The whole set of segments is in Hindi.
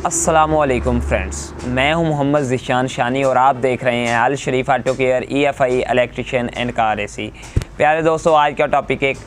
अस्सलामुअलैकुम फ्रेंड्स, मैं हूं मोहम्मद ज़िशान शानी और आप देख रहे हैं Al Sharif auto care EFI electrician and car AC। प्यारे दोस्तों, आज का टॉपिक एक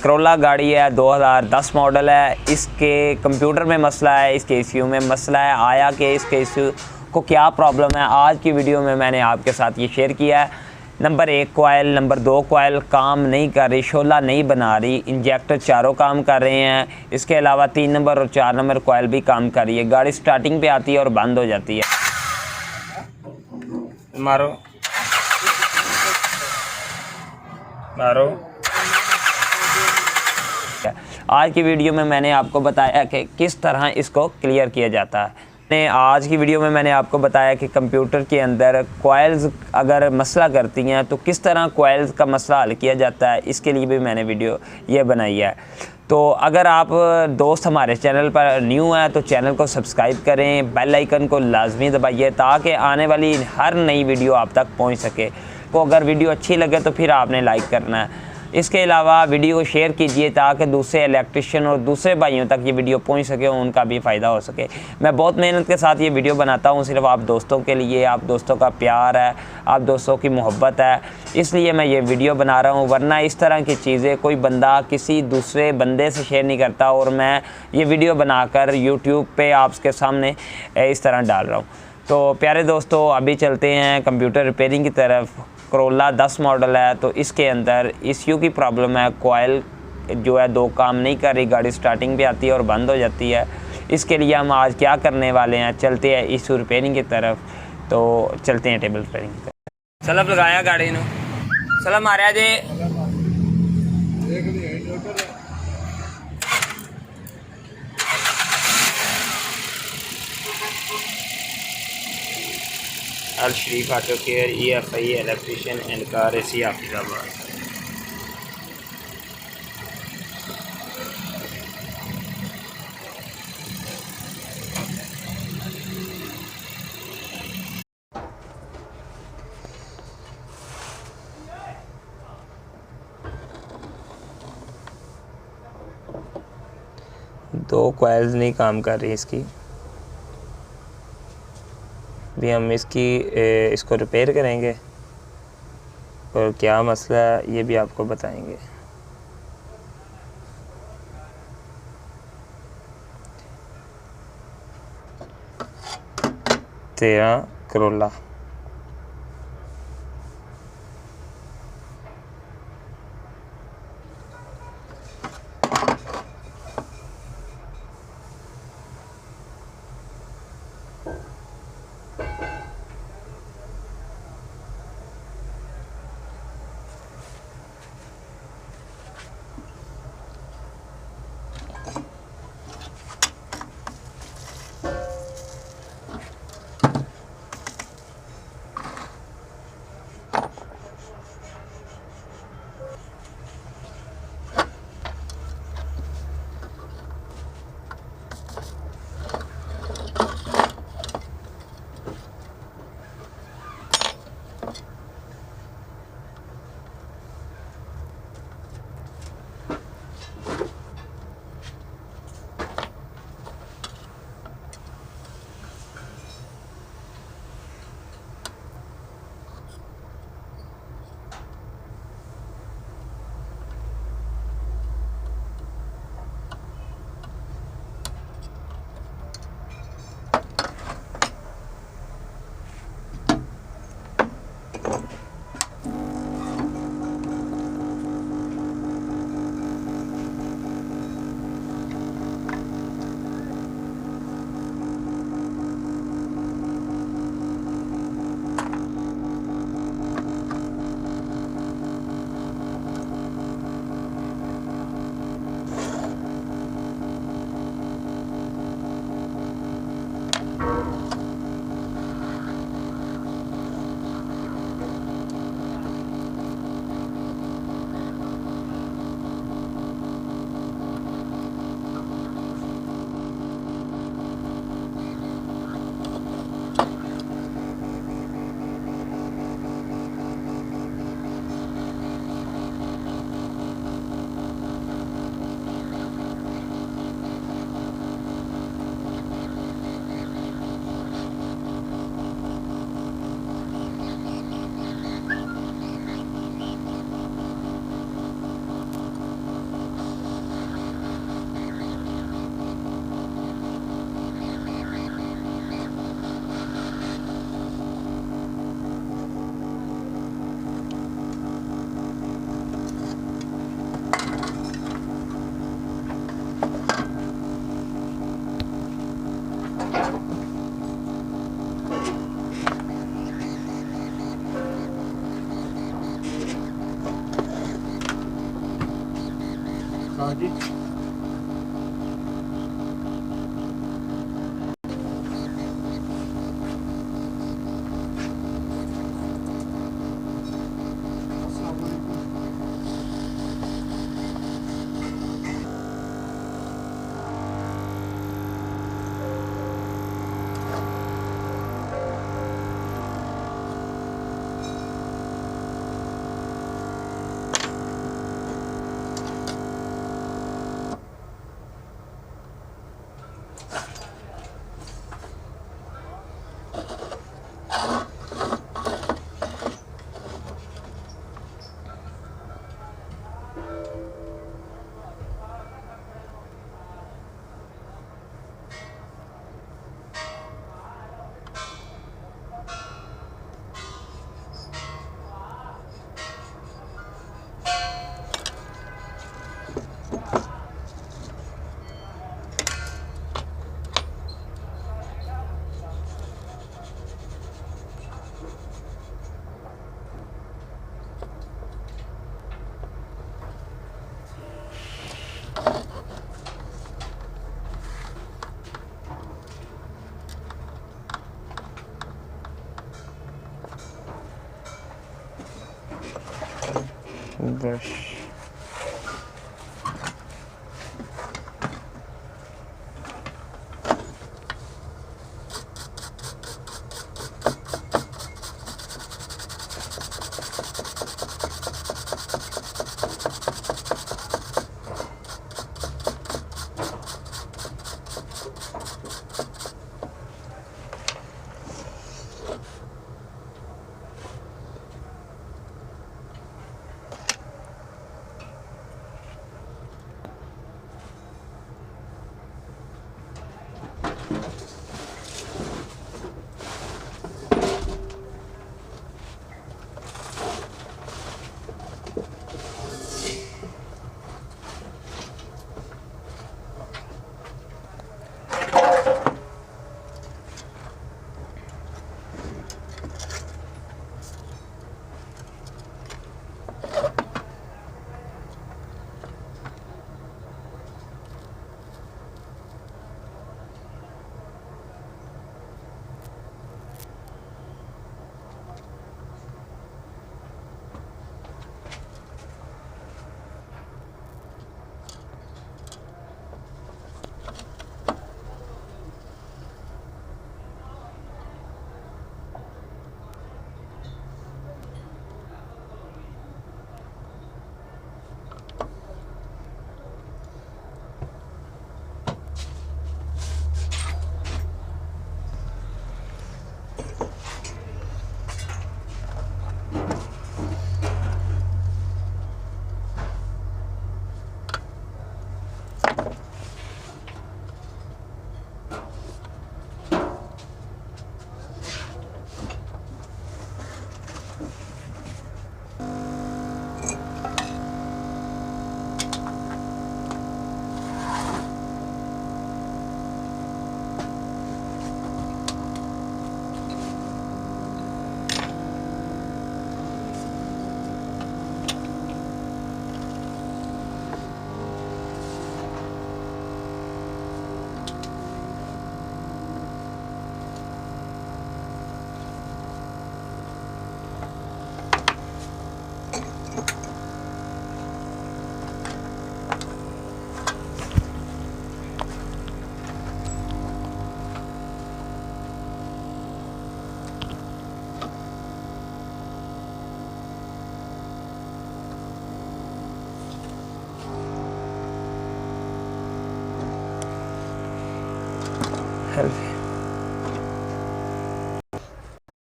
करोला गाड़ी है, 2010 मॉडल है। इसके कंप्यूटर में मसला है, इसके ECU में मसला है। आया कि इसके ECU को क्या प्रॉब्लम है, आज की वीडियो में मैंने आपके साथ ये शेयर किया है। नंबर 1 कोयल, नंबर 2 कोयल काम नहीं कर रही, शोला नहीं बना रही, इंजेक्टर चारों काम कर रहे हैं। इसके अलावा 3 नंबर और 4 नंबर कोयल भी काम कर रही है। गाड़ी स्टार्टिंग पे आती है और बंद हो जाती है। मारो मारो। आज की वीडियो में मैंने आपको बताया कि किस तरह इसको क्लियर किया जाता है। आज की वीडियो में मैंने आपको बताया कि कंप्यूटर के अंदर कोयल्स अगर मसला करती हैं तो किस तरह कोयल्स का मसला हल किया जाता है। इसके लिए भी मैंने वीडियो ये बनाई है। तो अगर आप दोस्त हमारे चैनल पर न्यू हैं तो चैनल को सब्सक्राइब करें, बेल आइकन को लाजमी दबाइए ताकि आने वाली हर नई वीडियो आप तक पहुँच सके। तो अगर वीडियो अच्छी लगे तो फिर आपने लाइक करना है। इसके अलावा वीडियो को शेयर कीजिए ताकि दूसरे इलेक्ट्रिशियन और दूसरे भाइयों तक ये वीडियो पहुंच सके और उनका भी फ़ायदा हो सके। मैं बहुत मेहनत के साथ ये वीडियो बनाता हूं, सिर्फ आप दोस्तों के लिए। आप दोस्तों का प्यार है, आप दोस्तों की मोहब्बत है, इसलिए मैं ये वीडियो बना रहा हूं। वरना इस तरह की चीज़ें कोई बंदा किसी दूसरे बंदे से शेयर नहीं करता और मैं ये वीडियो बनाकर यूट्यूब पर आपके सामने इस तरह डाल रहा हूँ। तो प्यारे दोस्तों, अभी चलते हैं कंप्यूटर रिपेयरिंग की तरफ। करोला 10 मॉडल है तो इसके अंदर ECU की प्रॉब्लम है। कोयल जो है 2 काम नहीं कर रही, गाड़ी स्टार्टिंग पे आती है और बंद हो जाती है। इसके लिए हम आज क्या करने वाले हैं, चलते हैं ECU रिपेयरिंग की तरफ। तो चलते हैं टेबल रिपेयरिंग की तरफ। सलब लगाया गाड़ी नू, सलब मारिया जे। Al Sharif auto care EFI electrician and car AC Hafizabad. दो कॉइल्स नहीं काम कर रही इसकी। भी हम इसको रिपेयर करेंगे और क्या मसला है ये भी आपको बताएंगे। तेरा करोला जी। अस्सलाम वालेकुम। ब्रश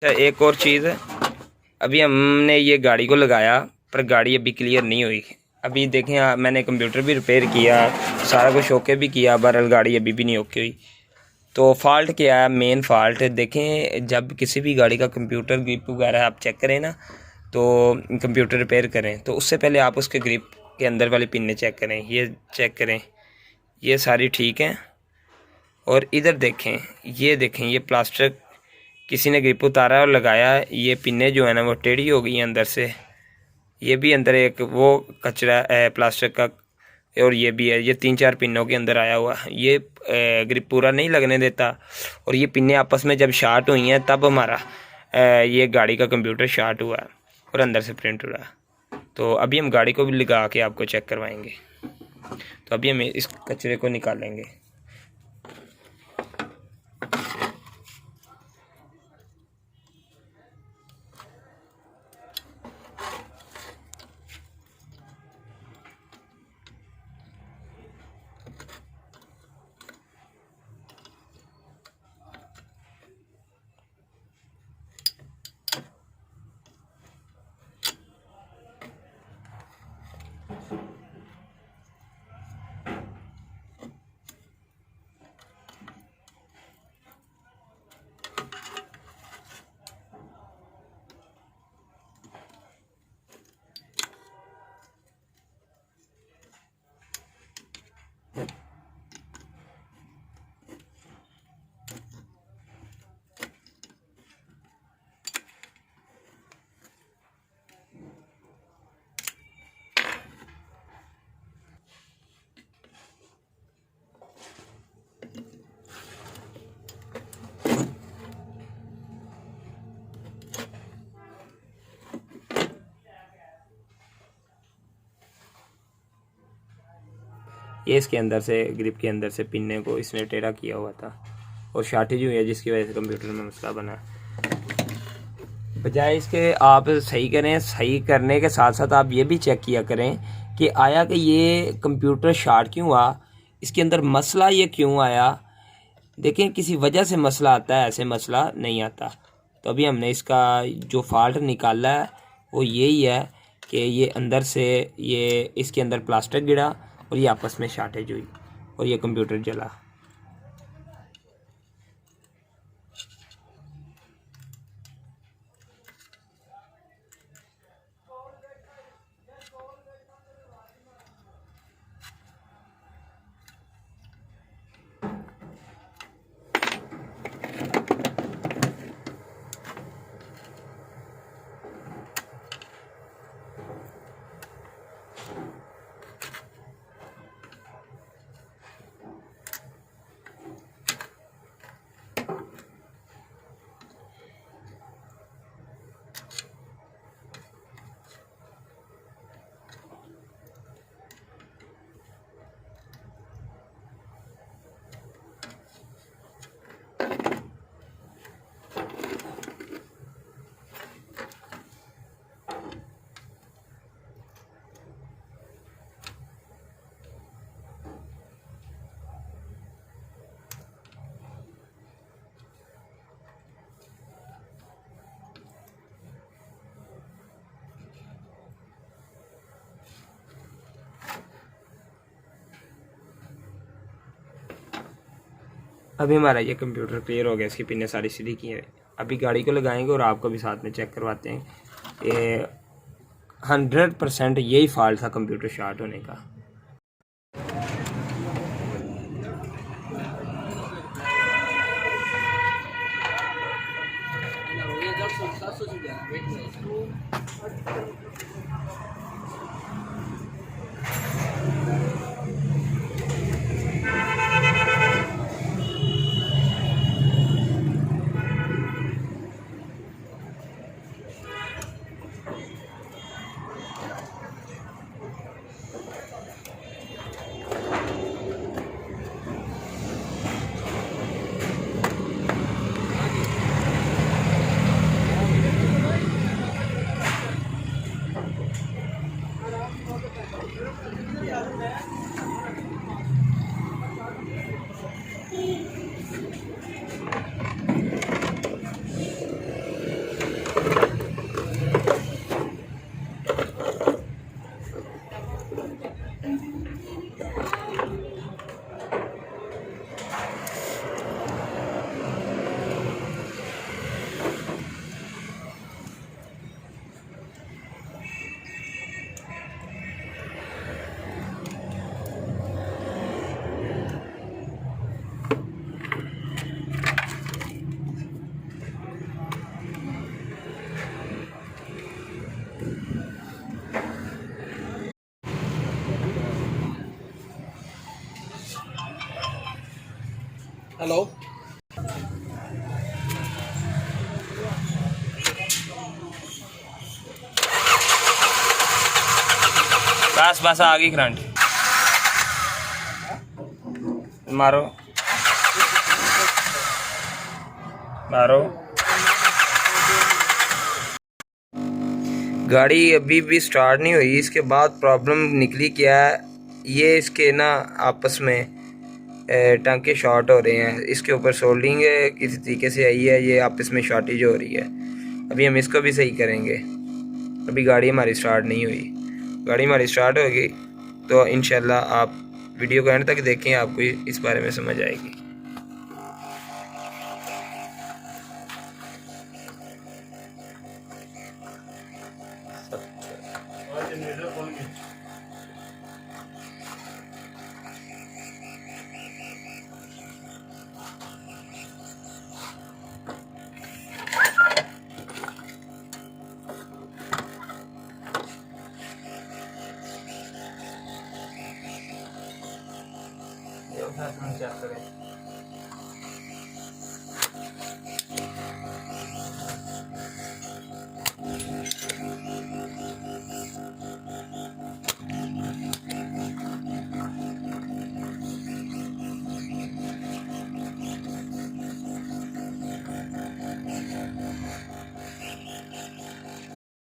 एक और चीज़, अभी हमने ये गाड़ी को लगाया पर गाड़ी अभी क्लियर नहीं हुई। अभी देखें मैंने कंप्यूटर भी रिपेयर किया, सारा कुछ ओके भी किया, बहरहाल गाड़ी अभी भी नहीं ओके हुई। तो फॉल्ट क्या है, मेन फॉल्ट देखें, जब किसी भी गाड़ी का कंप्यूटर ग्रिप वगैरह आप चेक करें ना, तो कंप्यूटर रिपेयर करें तो उससे पहले आप उसके ग्रिप के अंदर वाली पिनें चेक करें। ये चेक करें, ये सारी ठीक हैं। और इधर देखें, ये देखें, ये प्लास्टर किसी ने ग्रिप उतारा और लगाया, ये पिने जो है ना वो टेढ़ी हो गई हैं अंदर से। ये भी अंदर एक वो कचरा प्लास्टिक का और ये भी है, ये 3-4 पिनों के अंदर आया हुआ है। ये ग्रिप पूरा नहीं लगने देता, और ये पिनें आपस में जब शार्ट हुई हैं तब हमारा ये गाड़ी का कंप्यूटर शार्ट हुआ है और अंदर से प्रिंट हुआ है। तो अभी हम गाड़ी को भी लगा के आपको चेक करवाएंगे। तो अभी हम इस कचरे को निकालेंगे। ये इसके अंदर से, ग्रिप के अंदर से पिन्ने को इसने टेढ़ा किया हुआ था और शार्टेज हुई है, जिसकी वजह से कंप्यूटर में मसला बना। बजाय इसके आप सही करें, सही करने के साथ साथ आप ये भी चेक किया करें कि आया कि ये कंप्यूटर शार्ट क्यों हुआ, इसके अंदर मसला ये क्यों आया। देखें, किसी वजह से मसला आता है, ऐसे मसला नहीं आता। तो अभी हमने इसका जो फॉल्ट निकाला है वो यही है कि ये अंदर से ये इसके अंदर प्लास्टिक गिरा और ये आपस में शार्टेज हुई और ये कंप्यूटर जला। अभी हमारा ये कंप्यूटर क्लियर हो गया, इसकी पिनें सारी सीधी की हैं। अभी गाड़ी को लगाएंगे और आपको भी साथ में चेक करवाते हैं। ये 100% यही फॉल्ट था कंप्यूटर शार्ट होने का। हेलो। बस बस आ गई करंट। मारो मारो। गाड़ी अभी भी स्टार्ट नहीं हुई। इसके बाद प्रॉब्लम निकली क्या है, ये इसके ना आपस में टांके शॉर्ट हो रहे हैं। इसके ऊपर सोल्डिंग किसी तरीके से आई है, ये आपस में शॉर्टेज हो रही है। अभी हम इसको भी सही करेंगे। अभी गाड़ी हमारी स्टार्ट नहीं हुई। गाड़ी हमारी स्टार्ट होगी तो इंशाल्लाह आप वीडियो को एंड तक देखें, आपको इस बारे में समझ आएगी।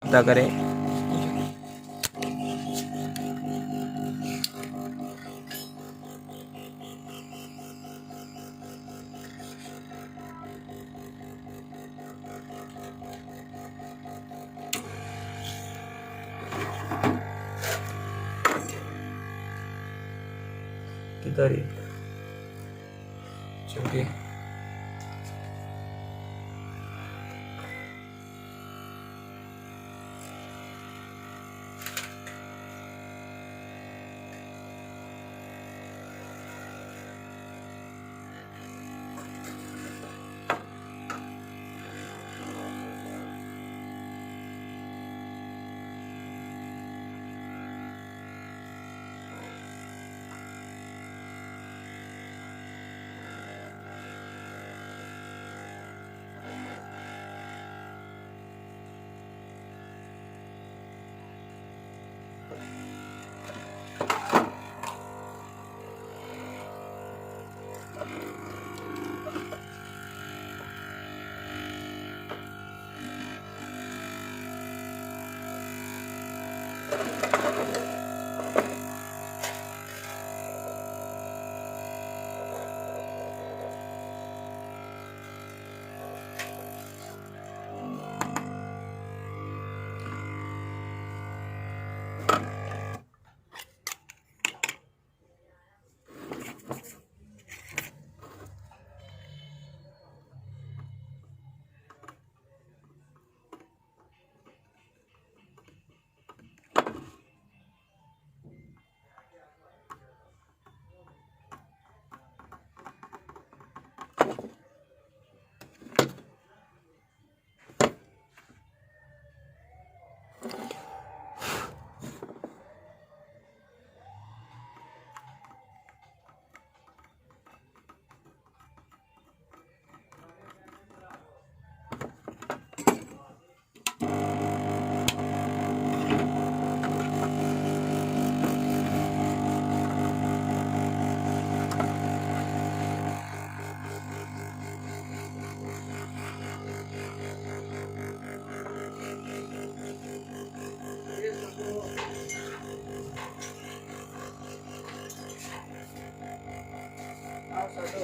पता करें। किधर है? चलिए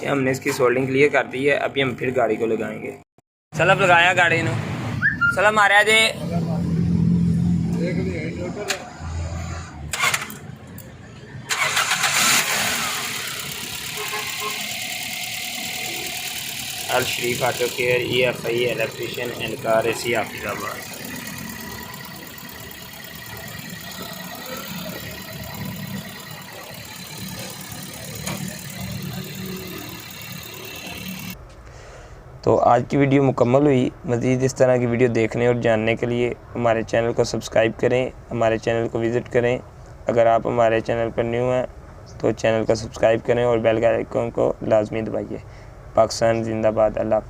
हमने इसकी सोल्डिंग क्लियर कर दी है। अभी हम फिर गाड़ी को लगाएंगे। चल अब लगाया गाड़ी ने। चल मारा जे Al Sharif auto care EFI electrician and car AC Hafizabad. तो आज की वीडियो मुकम्मल हुई। मज़ीद इस तरह की वीडियो देखने और जानने के लिए हमारे चैनल को सब्सक्राइब करें, हमारे चैनल को विज़िट करें। अगर आप हमारे चैनल पर न्यू हैं तो चैनल को सब्सक्राइब करें और बेल के आइकन को लाजमी दबाइए। पाकिस्तान जिंदाबाद। अल्लाह हाफ़िज़।